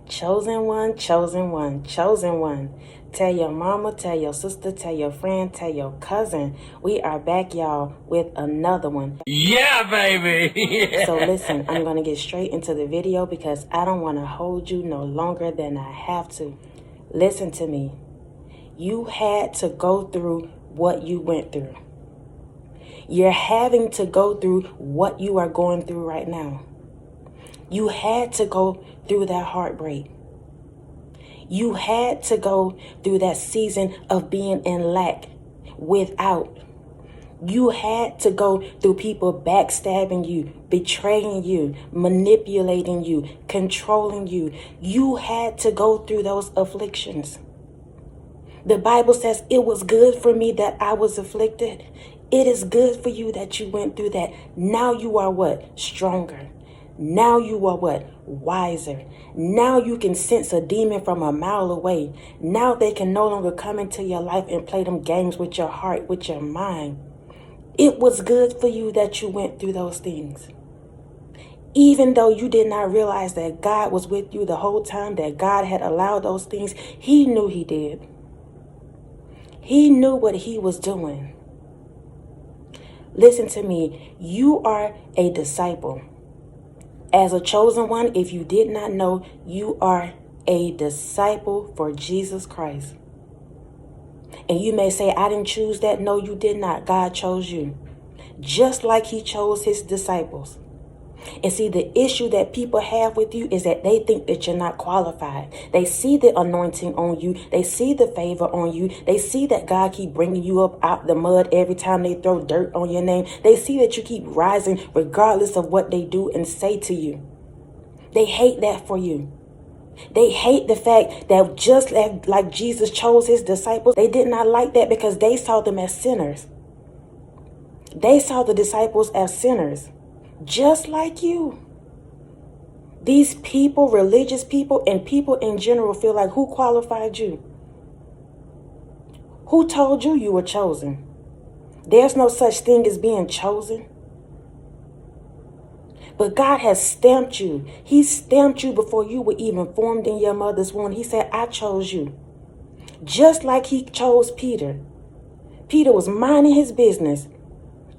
Chosen one, chosen one, chosen one. Tell your mama, tell your sister, tell your friend, tell your cousin. We are back, y'all, with another one. Yeah, baby. So listen, I'm going to get straight into the video because I don't want to hold you no longer than I have to. Listen to me. You had to go through what you went through. You're having to go through what you are going through right now. You had to go through that heartbreak. You had to go through that season of being in lack, without. You had to go through people backstabbing you, betraying you, manipulating you, controlling you. You had to go through those afflictions. The Bible says it was good for me that I was afflicted. It is good for you that you went through that. Now you are what? Stronger. Now you are what? Wiser. Now you can sense a demon from a mile away. Now they can no longer come into your life and play them games with your heart, with your mind. It was good for you that you went through those things. Even though you did not realize that God was with you the whole time, that God had allowed those things, He knew He did. He knew what He was doing. Listen to me. You are a disciple. As a chosen one, if you did not know, you are a disciple for Jesus Christ. And you may say, I didn't choose that. No, you did not. God chose you. Just like He chose His disciples. And see, the issue that people have with you is that they think that you're not qualified. They see the anointing on you. They see the favor on you. They see that God keep bringing you up out the mud every time they throw dirt on your name. They see that you keep rising regardless of what they do and say to you. They hate that for you. They hate the fact that just like Jesus chose His disciples, they did not like that because they saw them as sinners. They saw the disciples as sinners. Just like you. These people, religious people, and people in general feel like, who qualified you? Who told you you were chosen? There's no such thing as being chosen. But God has stamped you. He stamped you before you were even formed in your mother's womb. He said, I chose you. Just like He chose Peter. Peter was minding his business.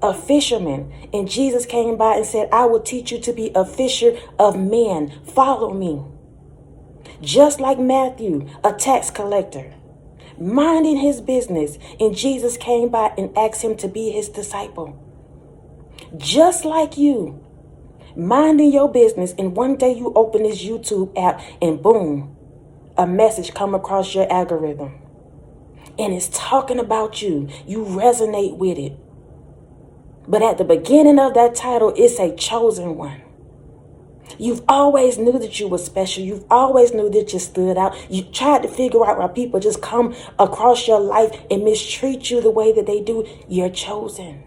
A fisherman, and Jesus came by and said, I will teach you to be a fisher of men. Follow me. Just like Matthew, a tax collector, minding his business, and Jesus came by and asked him to be His disciple. Just like you, minding your business, and one day you open this YouTube app and boom, a message come across your algorithm. And it's talking about you. You resonate with it. But at the beginning of that title, it's a chosen one. You've always knew that you were special. You've always knew that you stood out. You tried to figure out why people just come across your life and mistreat you the way that they do. You're chosen.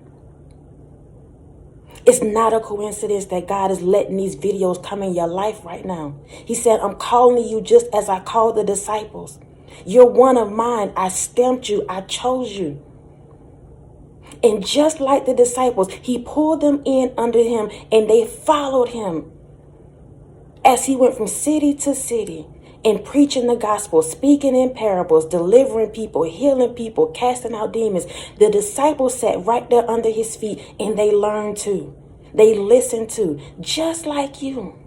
It's not a coincidence that God is letting these videos come in your life right now. He said, I'm calling you just as I called the disciples. You're one of mine. I stamped you. I chose you. And just like the disciples, He pulled them in under Him and they followed Him as He went from city to city and preaching the gospel, speaking in parables, delivering people, healing people, casting out demons. The disciples sat right there under His feet and they learned too. They listened to, just like you.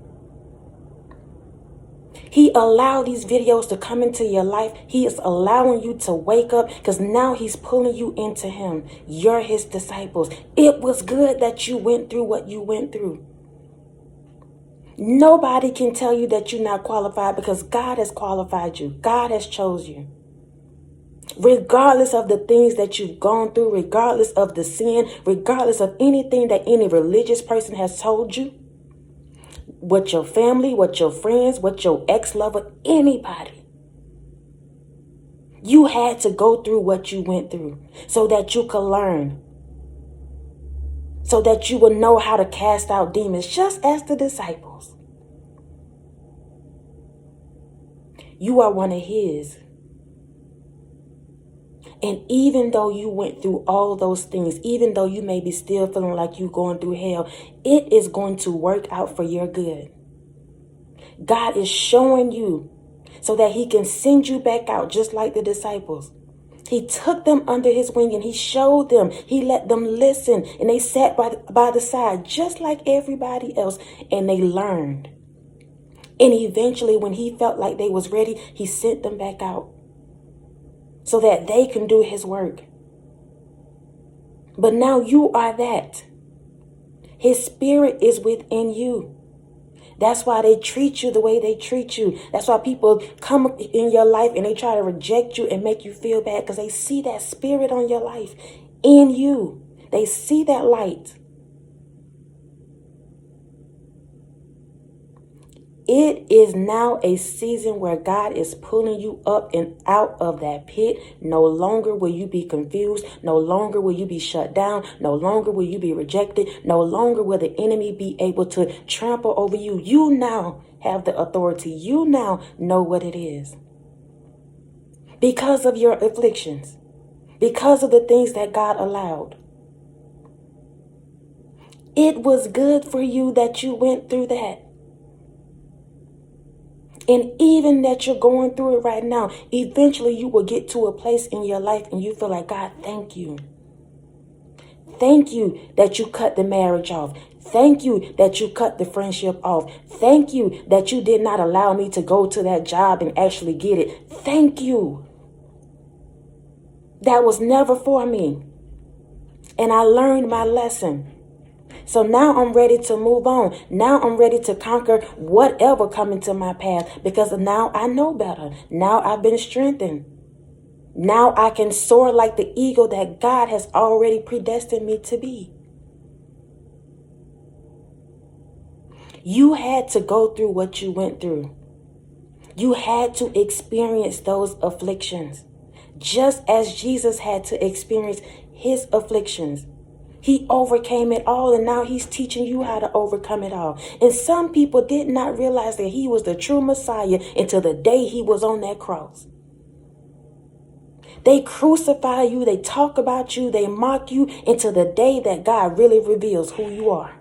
He allowed these videos to come into your life. He is allowing you to wake up because now He's pulling you into Him. You're His disciples. It was good that you went through what you went through. Nobody can tell you that you're not qualified because God has qualified you. God has chose you. Regardless of the things that you've gone through, regardless of the sin, regardless of anything that any religious person has told you, what your family, what your friends, what your ex-lover, anybody. You had to go through what you went through so that you could learn. So that you would know how to cast out demons, just as the disciples. You are one of His. And even though you went through all those things, even though you may be still feeling like you're going through hell, it is going to work out for your good. God is showing you so that he can send you back out just like the disciples. He took them under his wing and he showed them. He let them listen, and they sat by the side just like everybody else, and they learned. And eventually, when he felt like they was ready, he sent them back out so that they can do his work. But now you are that. His spirit is within you. That's why they treat you the way they treat you. That's why people come in your life and they try to reject you and make you feel bad because they see that spirit on your life in you. They see that light. It is now a season where God is pulling you up and out of that pit. No longer will you be confused. No longer will you be shut down. No longer will you be rejected. No longer will the enemy be able to trample over you. You now have the authority. You now know what it is. Because of your afflictions. Because of the things that God allowed. It was good for you that you went through that. And even that you're going through it right now, eventually you will get to a place in your life and you feel like, God, thank you. Thank you that you cut the marriage off. Thank you that you cut the friendship off. Thank you that you did not allow me to go to that job and actually get it. Thank you. That was never for me. And I learned my lesson. So now I'm ready to move on. Now I'm ready to conquer whatever come into my path because now I know better. Now I've been strengthened. Now I can soar like the eagle that God has already predestined me to be. You had to go through what you went through. You had to experience those afflictions, just as Jesus had to experience his afflictions. He overcame it all, and now he's teaching you how to overcome it all. And some people did not realize that he was the true Messiah until the day he was on that cross. They crucify you, they talk about you, they mock you until the day that God really reveals who you are.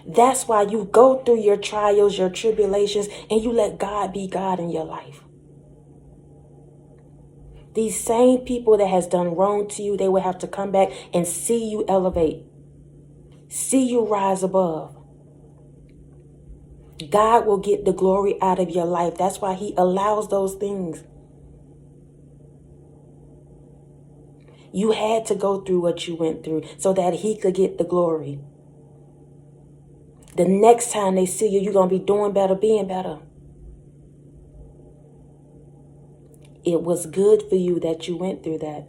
That's why you go through your trials, your tribulations, and you let God be God in your life. These same people that has done wrong to you, they will have to come back and see you elevate. See you rise above. God will get the glory out of your life. That's why he allows those things. You had to go through what you went through so that he could get the glory. The next time they see you, you're going to be doing better, being better. It was good for you that you went through that.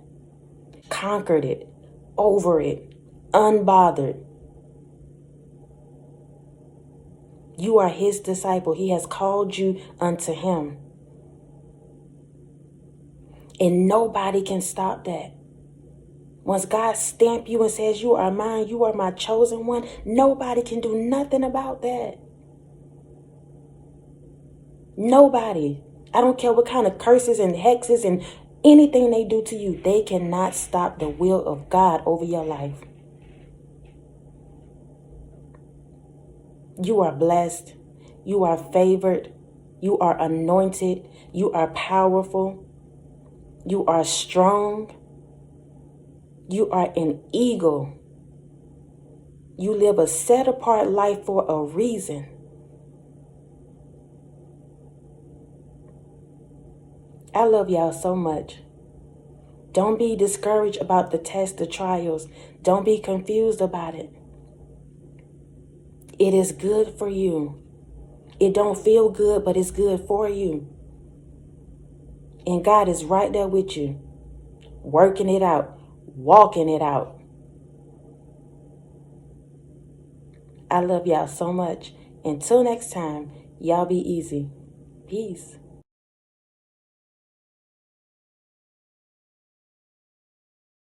Conquered it, over it, unbothered. You are his disciple. He has called you unto him. And nobody can stop that. Once God stamps you and says, you are mine, you are my chosen one, nobody can do nothing about that. Nobody. I don't care what kind of curses and hexes and anything they do to you, they cannot stop the will of God over your life. You are blessed. You are favored. You are anointed. You are powerful. You are strong. You are an eagle. You live a set apart life for a reason. I love y'all so much. Don't be discouraged about the tests, the trials. Don't be confused about it. It is good for you. It don't feel good, but it's good for you. And God is right there with you, working it out, walking it out. I love y'all so much. Until next time, y'all be easy. Peace.